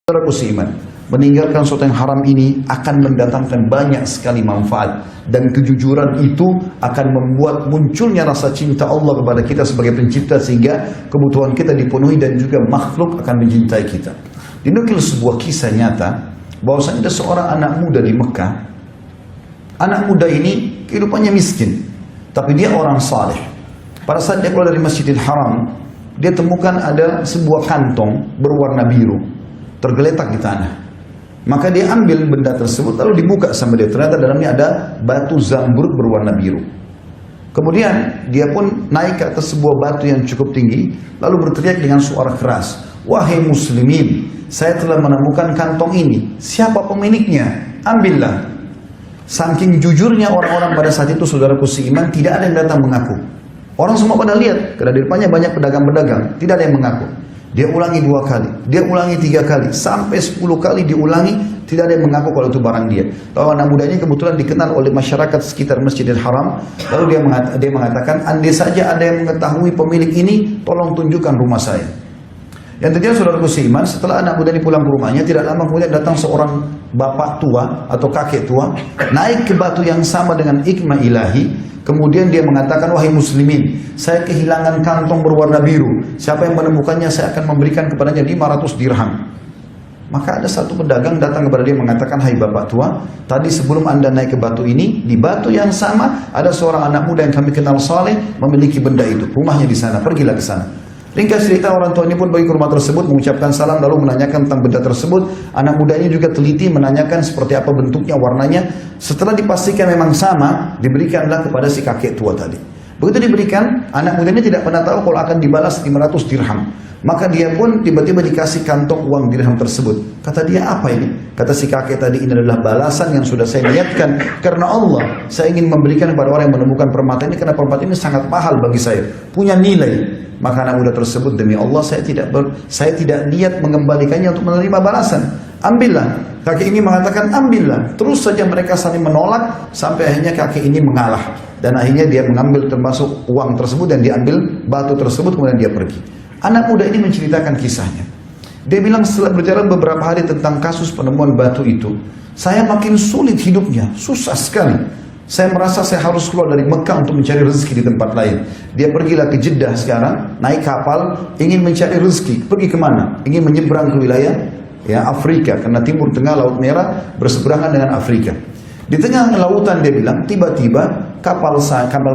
Saudaraku seiman, meninggalkan sesuatu yang haram ini akan mendatangkan banyak sekali manfaat, dan kejujuran itu akan membuat munculnya rasa cinta Allah kepada kita sebagai pencipta, sehingga kebutuhan kita dipenuhi dan juga makhluk akan mencintai kita. Dinukil sebuah kisah nyata bahwasanya ada seorang anak muda di Mekah. Anak muda ini kehidupannya miskin, tapi dia orang saleh. Pada saat dia keluar dari Masjidil Haram, dia temukan ada sebuah kantong berwarna biru tergeletak di tanah. Maka dia ambil benda tersebut lalu dibuka sama dia. Ternyata dalamnya ada batu zamrud berwarna biru. Kemudian dia pun naik ke atas sebuah batu yang cukup tinggi, lalu berteriak dengan suara keras, "Wahai muslimin, saya telah menemukan kantong ini. Siapa pemiliknya? Ambillah." Saking jujurnya orang-orang pada saat itu, saudaraku seiman, tidak ada yang datang mengaku. Orang semua pada lihat, karena di depannya banyak pedagang-pedagang, tidak ada yang mengaku. Dia ulangi 2 kali, dia ulangi 3 kali, sampai 10 kali diulangi, tidak ada yang mengaku kalau itu barang dia. Lalu anak muda ini kebetulan dikenal oleh masyarakat sekitar Masjidil Haram. Lalu dia mengatakan, andai saja ada yang mengetahui pemilik ini, tolong tunjukkan rumah saya. Yang terjadi, saudaraku seiman, setelah anak muda ini pulang ke rumahnya, tidak lama kemudian datang seorang bapak tua atau kakek tua, naik ke batu yang sama dengan hikmah ilahi. Kemudian dia mengatakan, "Wahai muslimin, saya kehilangan kantong berwarna biru. Siapa yang menemukannya, saya akan memberikan kepadanya 500 dirham." Maka ada satu pedagang datang kepada dia mengatakan, "Hai bapak tua, tadi sebelum anda naik ke batu ini, di batu yang sama ada seorang anak muda yang kami kenal saleh memiliki benda itu. Rumahnya di sana, pergilah ke sana." Ringkas cerita, orang tua ini pun pergi ke rumah tersebut, mengucapkan salam, lalu menanyakan tentang benda tersebut. Anak muda ini juga teliti menanyakan seperti apa bentuknya, warnanya. Setelah dipastikan memang sama, diberikanlah kepada si kakek tua tadi. Begitu diberikan, anak muda ini tidak pernah tahu kalau akan dibalas 500 dirham. Maka dia pun tiba-tiba dikasih kantong uang dirham tersebut. Kata dia, "Apa ini?" Kata si kakek tadi, "Ini adalah balasan yang sudah saya niatkan karena Allah. Saya ingin memberikan kepada orang yang menemukan permata ini, karena permata ini sangat mahal bagi saya, punya nilai." Maka anak muda tersebut, "Demi Allah, saya tidak niat mengembalikannya untuk menerima balasan. Ambillah." Kakek ini mengatakan, "Ambillah." Terus saja mereka saling menolak sampai akhirnya kakek ini mengalah, dan akhirnya dia mengambil termasuk uang tersebut dan diambil batu tersebut, kemudian dia pergi. Anak muda ini menceritakan kisahnya. Dia bilang, setelah berjalan beberapa hari tentang kasus penemuan batu itu, saya makin sulit hidupnya, susah sekali. Saya merasa saya harus keluar dari Mekah untuk mencari rezeki di tempat lain. Dia pergilah ke Jeddah sekarang, naik kapal, ingin mencari rezeki. Pergi kemana? Ingin menyeberang ke wilayah Afrika, karena Timur Tengah Laut Merah berseberangan dengan Afrika. Di tengah lautan, dia bilang, tiba-tiba kapal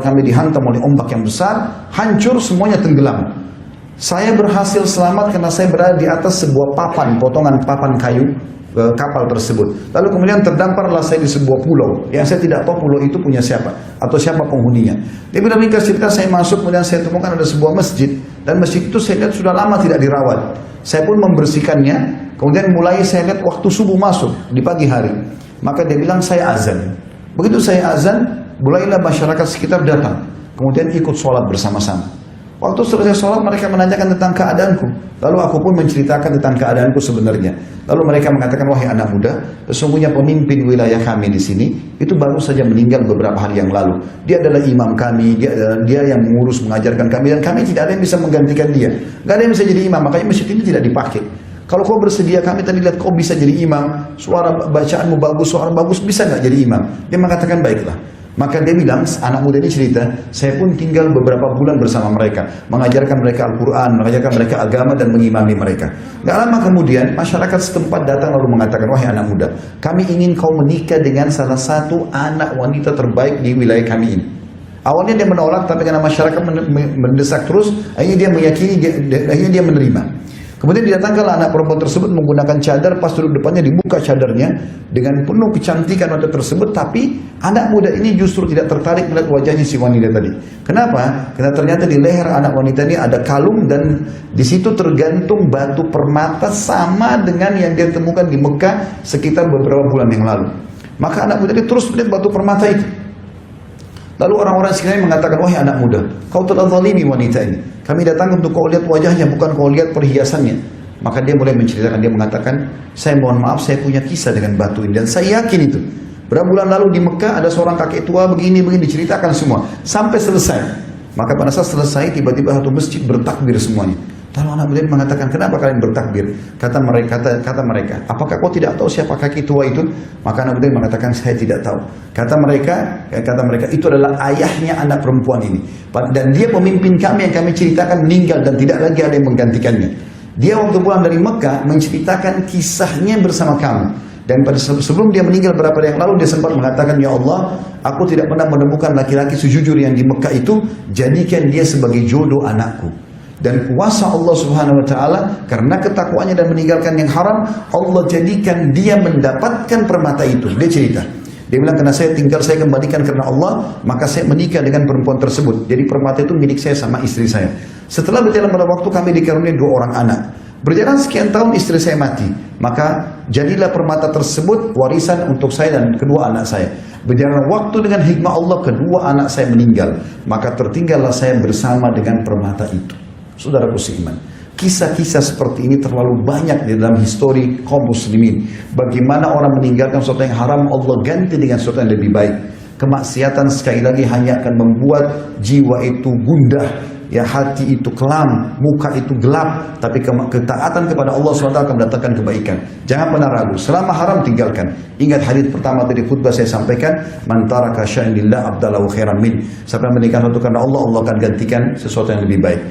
kami dihantam oleh ombak yang besar, hancur, semuanya tenggelam. Saya berhasil selamat karena saya berada di atas sebuah papan, potongan papan kayu kapal tersebut. Lalu kemudian terdamparlah saya di sebuah pulau yang saya tidak tahu pulau itu punya siapa atau siapa penghuninya. Dia bilang, ringkas cerita, saya masuk, kemudian saya temukan ada sebuah masjid, dan masjid itu saya lihat sudah lama tidak dirawat. Saya pun membersihkannya. Kemudian mulai saya lihat waktu subuh masuk di pagi hari. Maka dia bilang, saya azan. Begitu saya azan, mulailah masyarakat sekitar datang, kemudian ikut sholat bersama-sama. Waktu selesai sholat, mereka menanyakan tentang keadaanku. Lalu aku pun menceritakan tentang keadaanku sebenarnya. Lalu mereka mengatakan, "Wahai anak muda, sesungguhnya pemimpin wilayah kami di sini itu baru saja meninggal beberapa hari yang lalu. Dia adalah imam kami, dia yang mengurus, mengajarkan kami, dan kami tidak ada yang bisa menggantikan dia. Gak ada yang bisa jadi imam, makanya masjid ini tidak dipakai. Kalau kau bersedia, kami tadi lihat kau bisa jadi imam, suara bacaanmu bagus, suara bagus, bisa nggak jadi imam?" Dia mengatakan, "Baiklah." Maka dia bilang, anak muda ini cerita, "Saya pun tinggal beberapa bulan bersama mereka, mengajarkan mereka Al-Quran, mengajarkan mereka agama, dan mengimami mereka. Gak lama kemudian, masyarakat setempat datang lalu mengatakan, 'Wahai anak muda, kami ingin kau menikah dengan salah satu anak wanita terbaik di wilayah kami ini.' Awalnya dia menolak, tapi karena masyarakat mendesak terus, akhirnya dia meyakini, akhirnya dia menerima. Kemudian didatangkanlah anak perempuan tersebut menggunakan cadar, pas duduk depannya dibuka cadarnya dengan penuh kecantikan wanita tersebut, tapi anak muda ini justru tidak tertarik melihat wajahnya si wanita tadi. Kenapa? Karena ternyata di leher anak wanita ini ada kalung, dan di situ tergantung batu permata sama dengan yang dia temukan di Mekah sekitar beberapa bulan yang lalu. Maka anak muda ini terus melihat batu permata itu. Lalu orang-orang sekitarnya mengatakan, "Wahai anak muda, kau telah zalimi wanita ini. Kami datang untuk kau lihat wajahnya, bukan kau lihat perhiasannya." Maka dia mulai menceritakan, dia mengatakan, "Saya mohon maaf, saya punya kisah dengan batu ini, dan saya yakin itu. Berapa bulan lalu di Mekah ada seorang kakek tua begini diceritakan semua sampai selesai. Maka pada saat selesai, tiba-tiba satu masjid bertakbir semuanya. Lalu anak muda mengatakan, kenapa kalian bertakbir? Kata mereka, apakah kau tidak tahu siapa kaki tua itu? Maka anak muda mengatakan, saya tidak tahu. Kata mereka, itu adalah ayahnya anak perempuan ini. Dan dia pemimpin kami yang kami ceritakan meninggal dan tidak lagi ada yang menggantikannya. Dia waktu pulang dari Mekah menceritakan kisahnya bersama kami. Dan sebelum dia meninggal beberapa hari yang lalu, dia sempat mengatakan, ya Allah, aku tidak pernah menemukan laki-laki sejujur yang di Mekah itu, jadikan dia sebagai jodoh anakku. Dan kuasa Allah Subhanahu wa taala karena ketakwaannya dan meninggalkan yang haram, Allah jadikan dia mendapatkan permata itu. Dia cerita. Dia bilang, karena saya kembalikan karena Allah, maka saya menikah dengan perempuan tersebut. Jadi permata itu milik saya sama istri saya. Setelah berjalan pada waktu, kami dikaruniai 2 orang anak. Berjalan sekian tahun, istri saya mati. Maka jadilah permata tersebut warisan untuk saya dan kedua anak saya. Berjalan waktu dengan hikmah Allah, kedua anak saya meninggal. Maka tertinggallah saya bersama dengan permata itu. Saudaraku seiman, kisah-kisah seperti ini terlalu banyak di dalam histori kaum muslimin. Bagaimana orang meninggalkan sesuatu yang haram, Allah ganti dengan sesuatu yang lebih baik. Kemaksiatan sekali lagi hanya akan membuat jiwa itu gundah, ya, hati itu kelam, muka itu gelap. Tapi ketaatan kepada Allah SWT akan mendatangkan kebaikan. Jangan pernah ragu, selama haram tinggalkan. Ingat hadis pertama tadi khutbah saya sampaikan, man taraka syai'an lillah abdalahu khairan min. Siapa yang meninggalkan sesuatu karena Allah, Allah akan gantikan sesuatu yang lebih baik.